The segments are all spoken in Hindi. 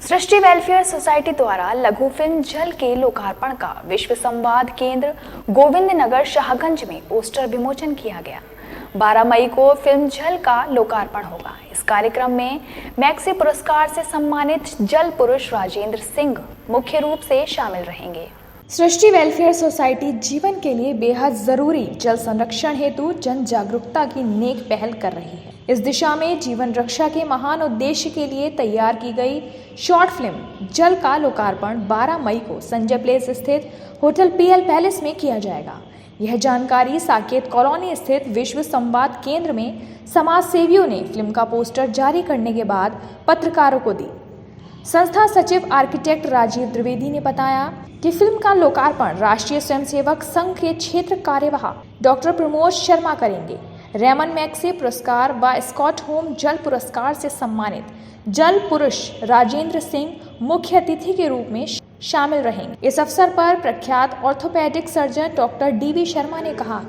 सृष्टि वेलफेयर सोसाइटी द्वारा लघु फिल्म जल के लोकार्पण का विश्व संवाद केंद्र गोविंद नगर शाहगंज में पोस्टर विमोचन किया गया। 12 मई को फिल्म जल का लोकार्पण होगा। इस कार्यक्रम में मैक्सी पुरस्कार से सम्मानित जल पुरुष राजेंद्र सिंह मुख्य रूप से शामिल रहेंगे। सृष्टि वेलफेयर सोसाइटी जीवन के लिए बेहद जरूरी जल संरक्षण हेतु जन जागरूकता की नेक पहल कर रही है। इस दिशा में जीवन रक्षा के महान उद्देश्य के लिए तैयार की गई शॉर्ट फिल्म जल का लोकार्पण 12 मई को संजय प्लेस स्थित होटल पीएल पैलेस में किया जाएगा। यह जानकारी साकेत कॉलोनी स्थित विश्व संवाद केंद्र में समाज सेवियों ने फिल्म का पोस्टर जारी करने के बाद पत्रकारों को दी। संस्था सचिव आर्किटेक्ट राजीव द्विवेदी ने बताया कि फिल्म का लोकार्पण राष्ट्रीय स्वयंसेवक संघ के क्षेत्र कार्यवाह डॉक्टर प्रमोद शर्मा करेंगे। रेमन मैक्सी पुरस्कार व स्कॉट होम जल पुरस्कार से सम्मानित जल पुरुष राजेंद्र सिंह मुख्य अतिथि के रूप में शामिल रहेंगे। इस अवसर पर प्रख्यात orthopaedic surgeon doctor DV Sharma ने कहा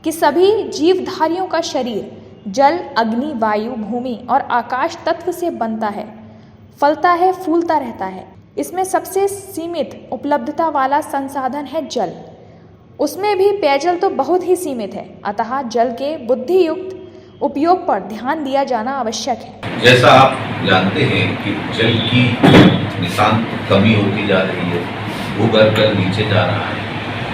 कि सभी जीवधारियों का शरीर जल, अग्नि, वायु, भूमि और आकाश तत्व से बनता है, फलता है, फूलता रहता है। इसमें सबसे सीमित उपलब्धता वाला संसाधन है जल। उसमें भी पेयजल तो बहुत ही सीमित है, अतः जल के बुद्धियुक्त उपयोग पर ध्यान दिया जाना आवश्यक है। जैसा आप जानते हैं कि जल की नितांत कमी होती जा रही है, भूगर्भ जल नीचे जा रहा है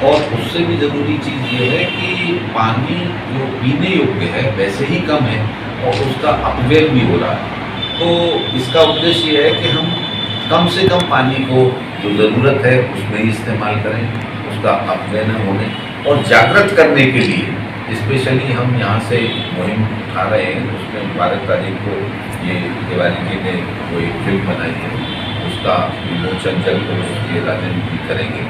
और उससे भी ज़रूरी चीज़ ये है कि पानी जो पीने योग्य है वैसे ही कम है और उसका अपव्यय भी हो रहा है। तो इसका उद्देश्य ये है कि हम कम से कम पानी को जो ज़रूरत है उसमें ही इस्तेमाल करें, उसका अपव्यय न होने और जागृत करने के लिए स्पेशली हम यहाँ से मुहिम उठा रहे हैं। उसमें 12 तारीख को ये तिवारी जी ने कोई फिल्म बनाई है, उसका विमोचन जल पुरुष के राजेंद्र जी करेंगे,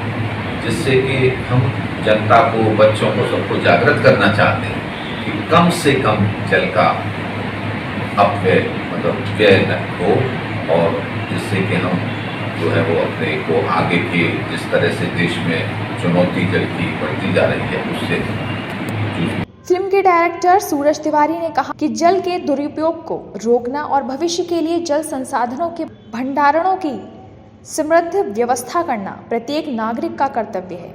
जिससे कि हम जनता को, बच्चों को, सबको जागृत करना चाहते हैं कि कम से कम जल का अपव्यय मतलब व्यय न हो और जिससे कि हम जो है वो अपने को आगे के जिस तरह से देश में चुनौती जल की बढ़ती जा रही है उससे। फिल्म के डायरेक्टर सूरज तिवारी ने कहा कि जल के दुरुपयोग को रोकना और भविष्य के लिए जल संसाधनों के भंडारणों की समृद्ध व्यवस्था करना प्रत्येक नागरिक का कर्तव्य है।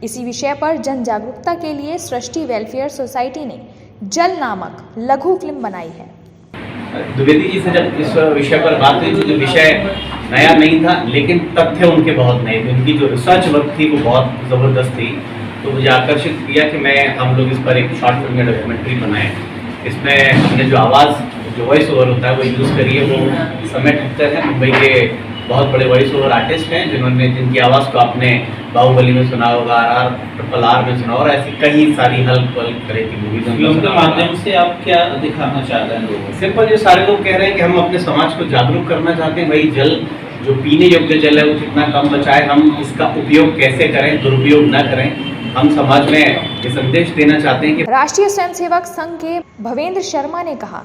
इसी विषय पर जन जागरूकता के लिए सृष्टि वेलफेयर सोसाइटी ने जल नामक लघु फिल्म बनाई है। द्विवेदी जी से जब इस विषय पर बात हुई तो जो विषय नया नहीं था लेकिन तथ्य उनके बहुत नए थे, उनकी जो रिसर्च वर्क थी वो बहुत ज़बरदस्त थी। तो मुझे आकर्षित किया कि हम लोग इस पर एक शॉर्ट फिल्म या डॉक्यूमेंट्री बनाएं। इसमें हमने जो आवाज़ जो वॉइस ओवर होता है वो यूज़ करिए। वो समय ठक्कर है, मुंबई के बहुत बड़े वॉइस ओवर आर्टिस्ट हैं जिनकी आवाज़ को आपने बाहुबली में सुना होगा, RRR में सुना और ऐसी कई सारी हल्क तरह की मूवीज के माध्यम से आप क्या दिखाना चाह रहे हैं लोगों को? सिंपल जो सारे लोग कह रहे हैं कि हम अपने समाज को जागरूक करना चाहते हैं। भाई जल जो पीने योग्य जल है वो कितना कम बचाए, हम इसका उपयोग कैसे करें, दुरुपयोग न करें। हम समाज में ये संदेश देना चाहते हैं कि राष्ट्रीय स्वयंसेवक संघ के भवेंद्र शर्मा ने कहा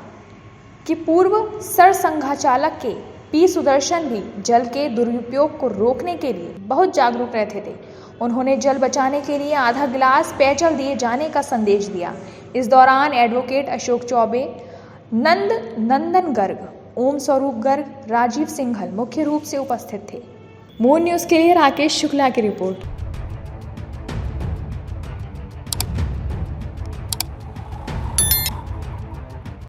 कि पूर्व सरसंघचालक के पी सुदर्शन भी जल के दुरुपयोग को रोकने के लिए बहुत जागरूक रहते थे। उन्होंने जल बचाने के लिए आधा गिलास पेयजल दिए जाने का संदेश दिया। इस दौरान एडवोकेट अशोक चौबे, नंदन गर्ग, ओम स्वरूप गर्ग, राजीव सिंघल मुख्य रूप से उपस्थित थे। मून न्यूज़ के लिए राकेश शुक्ला की रिपोर्ट।